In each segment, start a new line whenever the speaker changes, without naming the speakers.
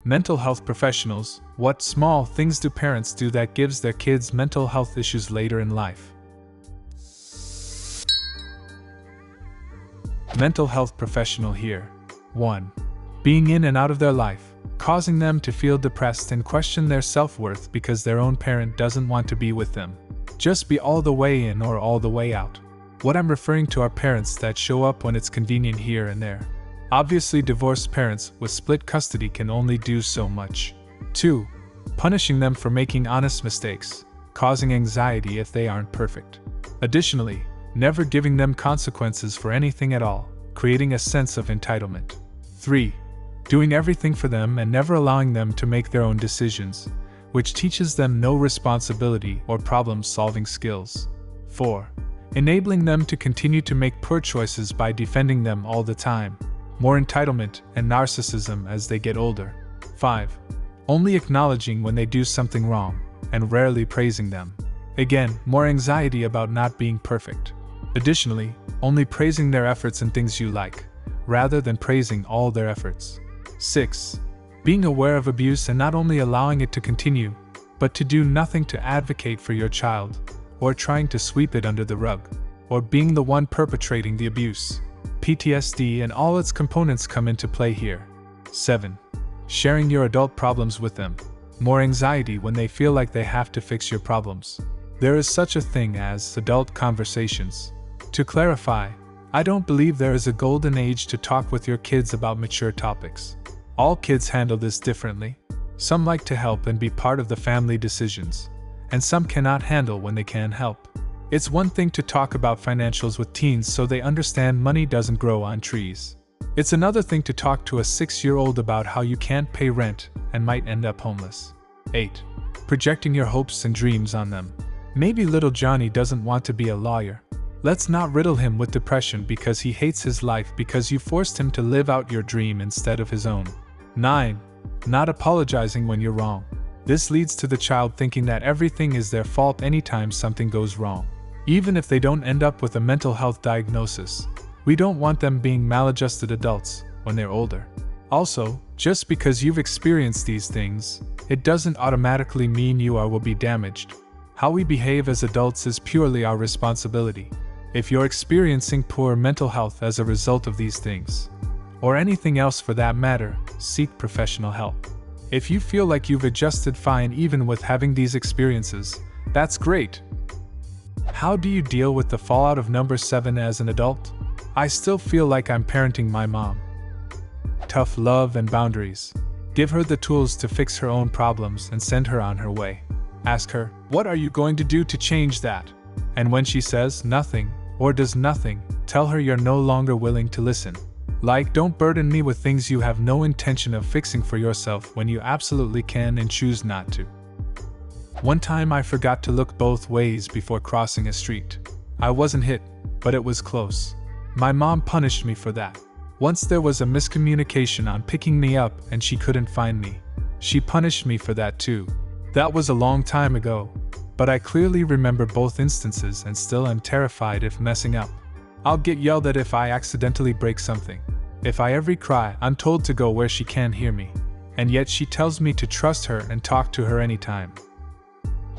Mental health professionals. What small things do parents do that gives their kids mental health issues later in life? Mental health professional here. 1. Being in and out of their life, causing them to feel depressed and question their self-worth because their own parent doesn't want to be with them. Just be all the way in or all the way out. What I'm referring to are parents that show up when it's convenient here and there. Obviously, divorced parents with split custody can only do so much. 2. Punishing them for making honest mistakes, causing anxiety if they aren't perfect. Additionally, never giving them consequences for anything at all, creating a sense of entitlement. 3. Doing everything for them and never allowing them to make their own decisions, which teaches them no responsibility or problem-solving skills. 4. Enabling them to continue to make poor choices by defending them all the time. More entitlement and narcissism as they get older. 5. Only acknowledging when they do something wrong, and rarely praising them. Again, more anxiety about not being perfect. Additionally, only praising their efforts in things you like, rather than praising all their efforts. 6. Being aware of abuse and not only allowing it to continue, but to do nothing to advocate for your child, or trying to sweep it under the rug, or being the one perpetrating the abuse. PTSD and all its components come into play here. 7. Sharing your adult problems with them. More anxiety when they feel like they have to fix your problems. There is such a thing as adult conversations. To clarify, I don't believe there is a golden age to talk with your kids about mature topics. All kids handle this differently. Some like to help and be part of the family decisions, and some cannot handle when they can help. It's one thing to talk about financials with teens so they understand money doesn't grow on trees. It's another thing to talk to a 6-year-old about how you can't pay rent and might end up homeless. 8. Projecting your hopes and dreams on them. Maybe little Johnny doesn't want to be a lawyer. Let's not riddle him with depression because he hates his life because you forced him to live out your dream instead of his own. 9. Not apologizing when you're wrong. This leads to the child thinking that everything is their fault anytime something goes wrong. Even if they don't end up with a mental health diagnosis, we don't want them being maladjusted adults when they're older. Also, just because you've experienced these things, it doesn't automatically mean you will be damaged. How we behave as adults is purely our responsibility. If you're experiencing poor mental health as a result of these things, or anything else for that matter, seek professional help. If you feel like you've adjusted fine even with having these experiences, that's great. How do you deal with the fallout of number 7 as an adult? I still feel like I'm parenting my mom. Tough love and boundaries. Give her the tools to fix her own problems and send her on her way. Ask her, what are you going to do to change that? And when she says nothing, or does nothing, tell her you're no longer willing to listen. Like, don't burden me with things you have no intention of fixing for yourself when you absolutely can and choose not to. One time I forgot to look both ways before crossing a street. I wasn't hit, but it was close. My mom punished me for that. Once there was a miscommunication on picking me up and she couldn't find me. She punished me for that too. That was a long time ago, but I clearly remember both instances and still am terrified if messing up. I'll get yelled at if I accidentally break something. If I ever cry, I'm told to go where she can't hear me. And yet she tells me to trust her and talk to her anytime.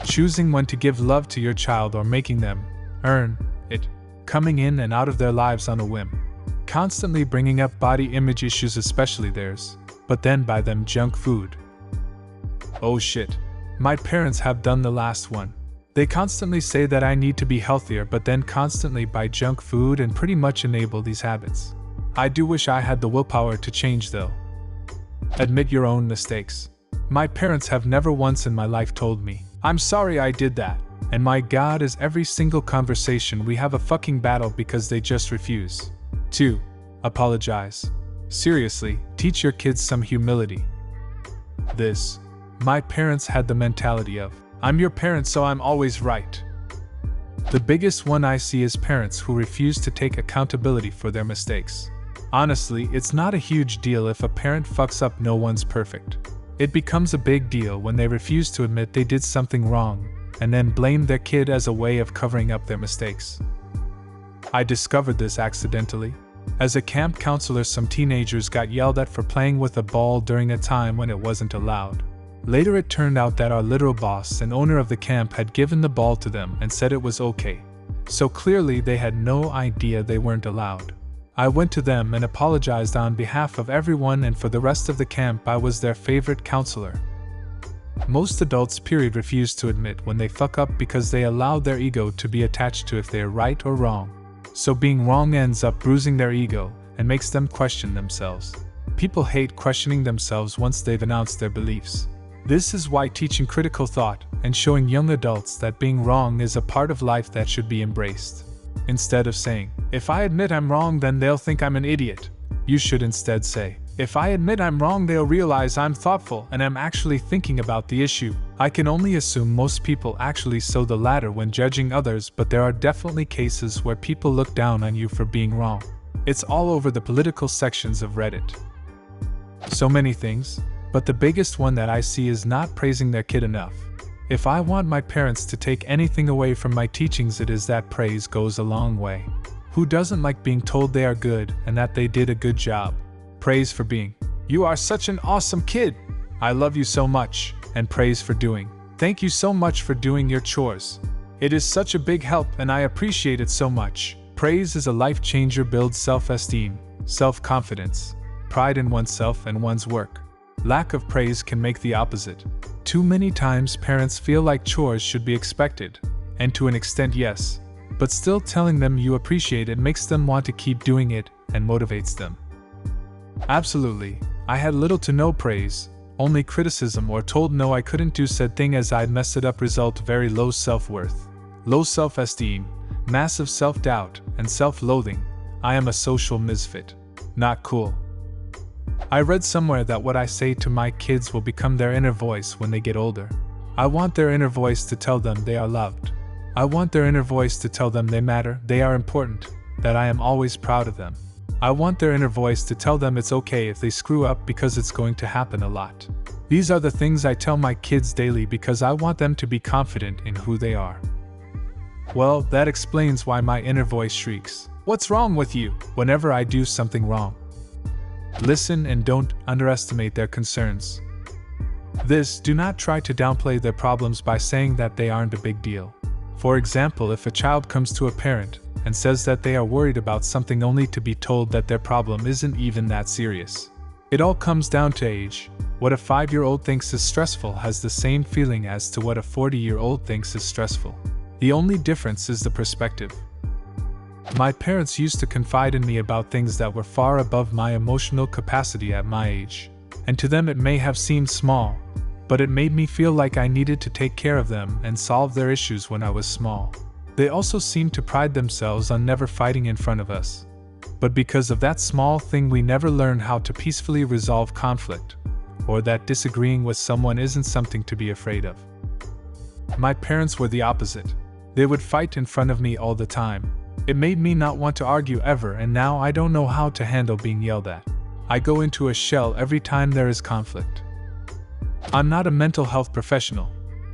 Choosing when to give love to your child or making them earn it. Coming in and out of their lives on a whim. Constantly bringing up body image issues, especially theirs, but then buy them junk food. Oh shit. My parents have done the last one. They constantly say that I need to be healthier but then constantly buy junk food and pretty much enable these habits. I do wish I had the willpower to change though. Admit your own mistakes. My parents have never once in my life told me, I'm sorry I did that, and my God is every single conversation we have a fucking battle because they just refuse. 2. Apologize. Seriously, teach your kids some humility. My parents had the mentality of, I'm your parent so I'm always right. The biggest one I see is parents who refuse to take accountability for their mistakes. Honestly, it's not a huge deal if a parent fucks up, no one's perfect. It becomes a big deal when they refuse to admit they did something wrong, and then blame their kid as a way of covering up their mistakes. I discovered this accidentally. As a camp counselor, some teenagers got yelled at for playing with a ball during a time when it wasn't allowed. Later it turned out that our literal boss and owner of the camp had given the ball to them and said it was okay. So clearly they had no idea they weren't allowed. I went to them and apologized on behalf of everyone, and for the rest of the camp I was their favorite counselor. Most adults refuse to admit when they fuck up because they allow their ego to be attached to if they are right or wrong. So being wrong ends up bruising their ego and makes them question themselves. People hate questioning themselves once they've announced their beliefs. This is why teaching critical thought and showing young adults that being wrong is a part of life that should be embraced. Instead of saying, "If I admit I'm wrong, then they'll think I'm an idiot," you should instead say, "If I admit I'm wrong, they'll realize I'm thoughtful and I'm actually thinking about the issue." I can only assume most people actually sow the latter when judging others, but there are definitely cases where people look down on you for being wrong. It's all over the political sections of Reddit. So many things, but the biggest one that I see is not praising their kid enough. If I want my parents to take anything away from my teachings, it is that praise goes a long way. Who doesn't like being told they are good and that they did a good job? Praise for being, "You are such an awesome kid. I love you so much." And praise for doing, "Thank you so much for doing your chores. It is such a big help and I appreciate it so much." Praise is a life changer, builds self-esteem, self-confidence, pride in oneself and one's work. Lack of praise can make the opposite. Too many times parents feel like chores should be expected, and to an extent yes, but still telling them you appreciate it makes them want to keep doing it and motivates them. Absolutely, I had little to no praise, only criticism or told no I couldn't do said thing as I'd messed it up. Result: very low self-worth, low self-esteem, massive self-doubt, and self-loathing. I am a social misfit. Not cool. I read somewhere that what I say to my kids will become their inner voice when they get older. I want their inner voice to tell them they are loved. I want their inner voice to tell them they matter, they are important, that I am always proud of them. I want their inner voice to tell them it's okay if they screw up because it's going to happen a lot. These are the things I tell my kids daily because I want them to be confident in who they are. Well, that explains why my inner voice shrieks, "What's wrong with you?" whenever I do something wrong. Listen and don't underestimate their concerns. Do not try to downplay their problems by saying that they aren't a big deal. For example, if a child comes to a parent and says that they are worried about something only to be told that their problem isn't even that serious. It all comes down to age. What a 5-year-old thinks is stressful has the same feeling as to what a 40-year-old thinks is stressful. The only difference is the perspective. My parents used to confide in me about things that were far above my emotional capacity at my age, and to them it may have seemed small, but it made me feel like I needed to take care of them and solve their issues when I was small. They also seemed to pride themselves on never fighting in front of us. But because of that small thing we never learned how to peacefully resolve conflict, or that disagreeing with someone isn't something to be afraid of. My parents were the opposite. They would fight in front of me all the time. It made me not want to argue ever, and now I don't know how to handle being yelled at. I go into a shell every time there is conflict. I'm not a mental health professional,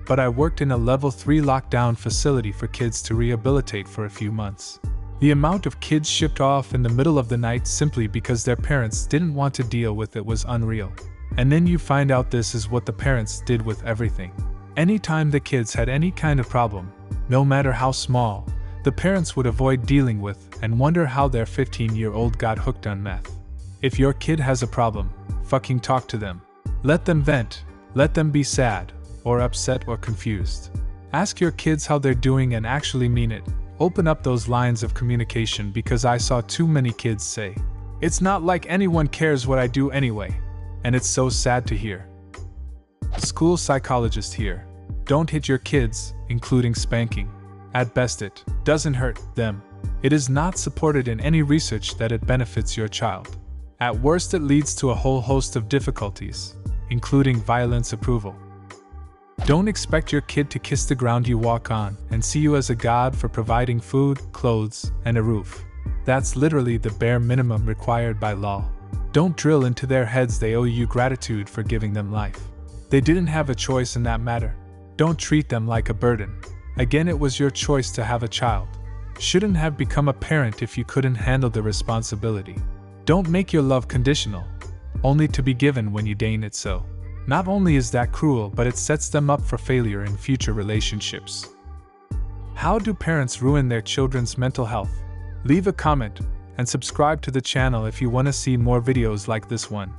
but I worked in a level 3 lockdown facility for kids to rehabilitate for a few months. The amount of kids shipped off in the middle of the night simply because their parents didn't want to deal with it was unreal. And then you find out this is what the parents did with everything. Anytime the kids had any kind of problem, no matter how small, the parents would avoid dealing with and wonder how their 15-year-old got hooked on meth. If your kid has a problem, fucking talk to them. Let them vent, let them be sad, or upset or confused. Ask your kids how they're doing and actually mean it. Open up those lines of communication because I saw too many kids say, "It's not like anyone cares what I do anyway." And it's so sad to hear. School psychologist here. Don't hit your kids, including spanking. At best it doesn't hurt them. It is not supported in any research that it benefits your child. At worst it leads to a whole host of difficulties, including violence approval. Don't expect your kid to kiss the ground you walk on and see you as a god for providing food, clothes, and a roof. That's literally the bare minimum required by law. Don't drill into their heads they owe you gratitude for giving them life. They didn't have a choice in that matter. Don't treat them like a burden. Again, it was your choice to have a child. Shouldn't have become a parent if you couldn't handle the responsibility. Don't make your love conditional, only to be given when you deign it so. Not only is that cruel, but it sets them up for failure in future relationships. How do parents ruin their children's mental health? Leave a comment and subscribe to the channel if you want to see more videos like this one.